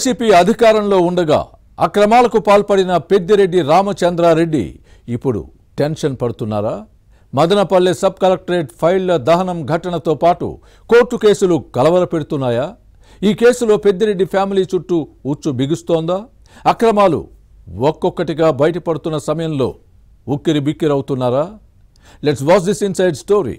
YCP అధికారంలో ఉండగా అక్రమాలకు పాల్పడిన పెద్దిరెడ్డి రామచంద్రారెడ్డి ఇప్పుడు టెన్షన్ పడుతున్నారా? మదనపల్లె సబ్ కలెక్టరేట్ ఫైళ్ల దహనం ఘటనతో పాటు కోర్టు కేసులు కలవరపెడుతున్నాయా? ఈ కేసులో పెద్దిరెడ్డి ఫ్యామిలీ చుట్టూ ఉచ్చు బిగుస్తోందా? అక్రమాలు ఒక్కొక్కటిగా బయటపడుతున్న సమయంలో ఉక్కిరి బిక్కిరవుతున్నారా? Let's watch this inside story.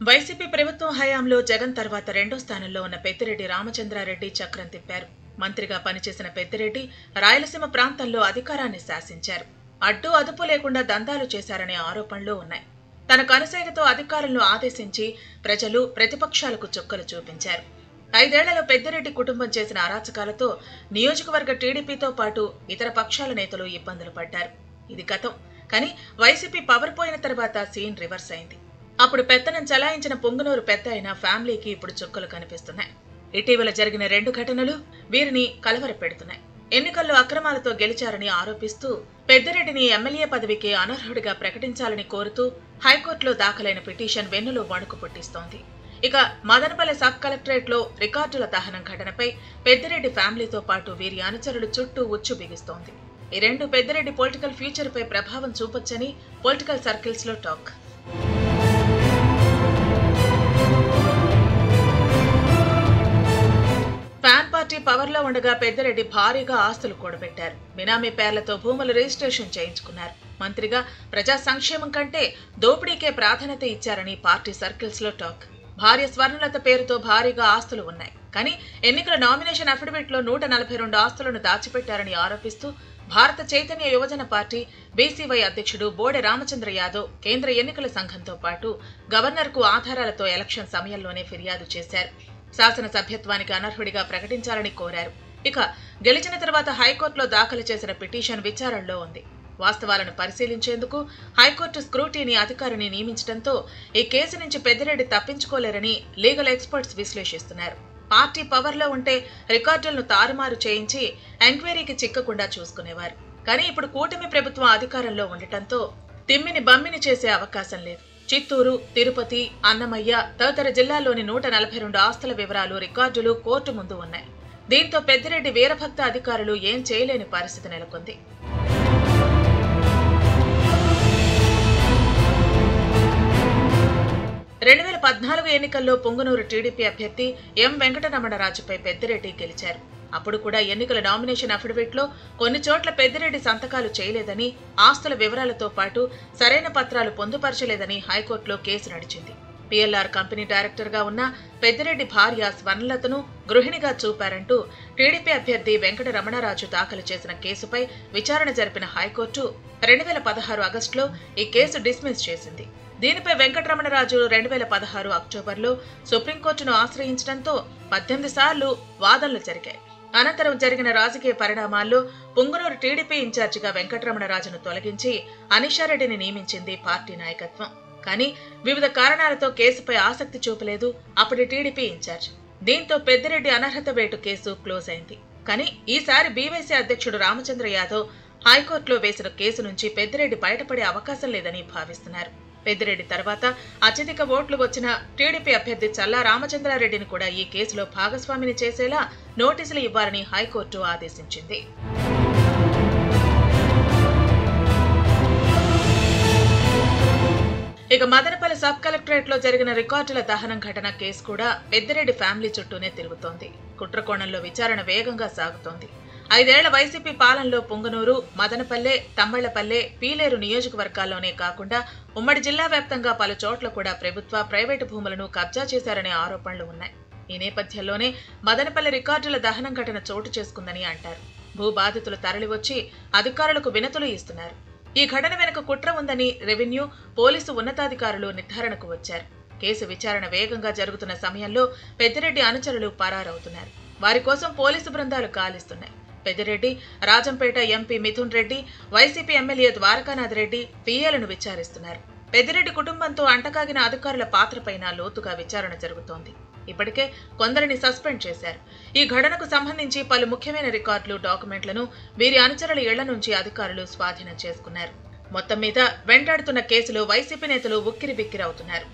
YCP ప్రభుత్వం హయాంలో జగన్ తర్వాత రెండో స్థానంలో ఉన్న పెద్దిరెడ్డి రామచంద్రారెడ్డి చక్రం తిప్పారు. మంత్రిగా పనిచేసిన పెద్దిరెడ్డి రాయలసీమ ప్రాంతంలో అధికారాన్ని శాసించారు. అడ్డు అదుపు లేకుండా దందాలు చేశారనే ఆరోపణలు ఉన్నాయి. తన కనుసైగతో అధికారులను ఆదేశించి ప్రజలు ప్రతిపక్షాలకు చుక్కలు చూపించారు. 5 ఏళ్లలో పెద్దిరెడ్డి కుటుంబం చేసిన అరాచకాలతో నియోజకవర్గ టీడీపీతో పాటు ఇతర పక్షాల నేతలు ఇబ్బందులు పడ్డారు. ఇది గతం. కానీ వైసీపీ పవర్ పోయిన తర్వాత సీన్ రివర్స్ అయింది. అప్పుడు పెత్తనం చలాయించిన పొంగునూరు పెద్ద అయిన ఫ్యామిలీకి ఇప్పుడు చుక్కలు కనిపిస్తున్నాయి. ఇటీవల జరిగిన 2 ఘటనలు వీరిని కలవరపెడుతున్నాయి. ఎన్నికల్లో అక్రమాలతో గెలిచారని ఆరోపిస్తూ పెద్దిరెడ్డిని ఎమ్మెల్యే పదవికి అనర్హుడిగా ప్రకటించాలని కోరుతూ హైకోర్టులో దాఖలైన పిటిషన్ వెన్నులో వణుకు పుట్టిస్తోంది. ఇక మదనపల్లె సబ్ కలెక్టరేట్ లో రికార్డుల దహనం ఘటనపై పెద్దిరెడ్డి ఫ్యామిలీతో పాటు వీరి అనుచరులు చుట్టూ ఉచ్చు బిగిస్తోంది. ఈ 2 పెద్దిరెడ్డి పొలిటికల్ ఫ్యూచర్ పై ప్రభావం చూపొచ్చని పొలిటికల్ సర్కిల్స్ లో టాక్. ఫ్యాన్ పార్టీ పవర్ లో ఉండగా పెద్దిరెడ్డి భారీగా ఆస్తులు కూడబెట్టారు. బినామీ పేర్లతో భూములు రిజిస్ట్రేషన్ చేయించుకున్నారు. మంత్రిగా ప్రజా సంక్షేమం కంటే దోపిడీకే ప్రాధాన్యత ఇచ్చారని పార్టీ సర్కిల్స్ లో టాక్. భార్య స్వర్ణలత పేరుతో భారీగా ఆస్తులు ఉన్నాయి. కానీ ఎన్నికల నామినేషన్ అఫిడవిట్ లో 142 ఆస్తులను దాచిపెట్టారని ఆరోపిస్తూ భారత చైతన్య యువజన పార్టీ బీసీవై అధ్యక్షుడు బోడె రామచంద్ర యాదవ్ కేంద్ర ఎన్నికల సంఘంతో పాటు గవర్నర్ కు ఆధారాలతో ఎలక్షన్ సమయంలోనే ఫిర్యాదు చేశారు. శాసన సభ్యత్వానికి అనర్హుడిగా ప్రకటించాలని కోరారు. ఇక గెలిచిన తర్వాత హైకోర్టులో దాఖలు చేసిన పిటిషన్ విచారణలో ఉంది. వాస్తవాలను పరిశీలించేందుకు హైకోర్టు స్క్రూటీని అధికారిని నియమించడంతో ఈ కేసు నుంచి పెద్దిరెడ్డి తప్పించుకోలేరని లీగల్ ఎక్స్పర్ట్స్ విశ్లేషిస్తున్నారు. పార్టీ పవర్లో ఉంటే రికార్డులను తారుమారు చేయించి ఎంక్వైరీకి చిక్కకుండా చూసుకునేవారు. కానీ ఇప్పుడు కూటమి ప్రభుత్వం అధికారంలో ఉండటంతో తిమ్మిని బమ్మిని చేసే అవకాశం లేదు. చిత్తూరు, తిరుపతి, అన్నమయ్య తదితర జిల్లాల్లోని 142 ఆస్తుల వివరాలు, రికార్డులు కోర్టు ముందు ఉన్నాయి. దీంతో పెద్దిరెడ్డి వీరభక్త అధికారులు ఏం చేయలేని పరిస్థితి నెలకొంది. రెండు 2014 ఎన్నికల్లో పొంగునూరు టీడీపీ అభ్యర్థి ఎం వెంకటరమణరాజుపై పెద్దిరెడ్డి గెలిచారు. అప్పుడు కూడా ఎన్నికల నామినేషన్ అఫిడవిట్ లో కొన్ని చోట్ల పెద్దిరెడ్డి సంతకాలు చేయలేదని, ఆస్తుల వివరాలతో పాటు సరైన పత్రాలు పొందుపరచలేదని హైకోర్టులో కేసు నడిచింది. పిఎల్ఆర్ కంపెనీ డైరెక్టర్ గా ఉన్న పెద్దిరెడ్డి భార్య స్వర్ణలతను గృహిణిగా చూపారంటూ టీడీపీ అభ్యర్థి వెంకటరమణరాజు దాఖలు చేసిన కేసుపై విచారణ జరిపిన హైకోర్టు 2016 ఆగస్టులో ఈ కేసు డిస్మిస్ చేసింది. దీనిపై వెంకటరమణరాజు 2016 అక్టోబర్లో సుప్రీంకోర్టును ఆశ్రయించడంతో 18 సార్లు వాదనలు జరిగాయి. అనంతరం జరిగిన రాజకీయ పరిణామాల్లో పొంగునూరు టీడీపీ ఇన్ఛార్జిగా వెంకటరమణరాజును తొలగించి అనీషారెడ్డిని నియమించింది పార్టీ నాయకత్వం. కానీ వివిధ కారణాలతో కేసుపై ఆసక్తి చూపలేదు అప్పటి టీడీపీ ఇన్ఛార్జ్. దీంతో పెద్దిరెడ్డి అనర్హత వేటు కేసు క్లోజ్ అయింది. కానీ ఈసారి బీవైసీ అధ్యక్షుడు రామచంద్ర యాదవ్ హైకోర్టులో వేసిన కేసు నుంచి పెద్దిరెడ్డి బయటపడే అవకాశం లేదని భావిస్తున్నారు. పెద్దిరెడ్డి తర్వాత అత్యధిక ఓట్లు వచ్చిన టీడీపీ అభ్యర్థి చల్లా రామచంద్రారెడ్డిని కూడా ఈ కేసులో భాగస్వామిని చేసేలా నోటీసులు ఇవ్వాలని హైకోర్టు ఆదేశించింది. ఇక మదనపల్లి సబ్ కలెక్టరేట్ లో జరిగిన రికార్డుల దహనం ఘటన కేసు కూడా పెద్దిరెడ్డి ఫ్యామిలీ చుట్టూనే తిరుగుతోంది. కుట్రకోణంలో విచారణ వేగంగా సాగుతోంది. 5 ఏళ్ల వైసీపీ పాలనలో పొంగనూరు, మదనపల్లె, తమ్మళ్లపల్లె, పీలేరు నియోజకవర్గాల్లోనే కాకుండా ఉమ్మడి జిల్లా వ్యాప్తంగా పలు చోట్ల కూడా ప్రభుత్వ, ప్రైవేటు భూములను కబ్జా చేశారనే ఆరోపణలు ఉన్నాయి. ఈ నేపథ్యంలోనే మదనపల్లె రికార్డుల దహనం ఘటన చోటు చేసుకుందని అంటారు. భూ బాధితులు తరలివచ్చి అధికారులకు వినతులు ఇస్తున్నారు. ఈ ఘటన వెనుక కుట్ర ఉందని రెవెన్యూ, పోలీసు ఉన్నతాధికారులు నిర్ధారణకు వచ్చారు. కేసు విచారణ వేగంగా జరుగుతున్న సమయంలో పెద్దిరెడ్డి అనుచరులు పరారవుతున్నారు. వారి కోసం పోలీసు బృందాలు గాలిస్తున్నాయి. పెద్దిరెడ్డి, రాజంపేట ఎంపీ మిథున్ రెడ్డి, వైసీపీ ఎమ్మెల్యే ద్వారకానాథ్ రెడ్డి పిఏలను విచారిస్తున్నారు. పెద్దిరెడ్డి కుటుంబంతో అంటకాగిన అధికారుల పాత్రపైన లోతుగా విచారణ జరుగుతోంది. ఇప్పటికే కొందరిని సస్పెండ్ చేశారు. ఈ ఘటనకు సంబంధించి పలు ముఖ్యమైన రికార్డులు, డాక్యుమెంట్లను వీరి అనుచరుల ఇళ్ల నుంచి అధికారులు స్వాధీనం చేసుకున్నారు. మొత్తం మీద వెంటాడుతున్న కేసులో వైసీపీ నేతలు ఉక్కిరిబిక్కిరవుతున్నారు.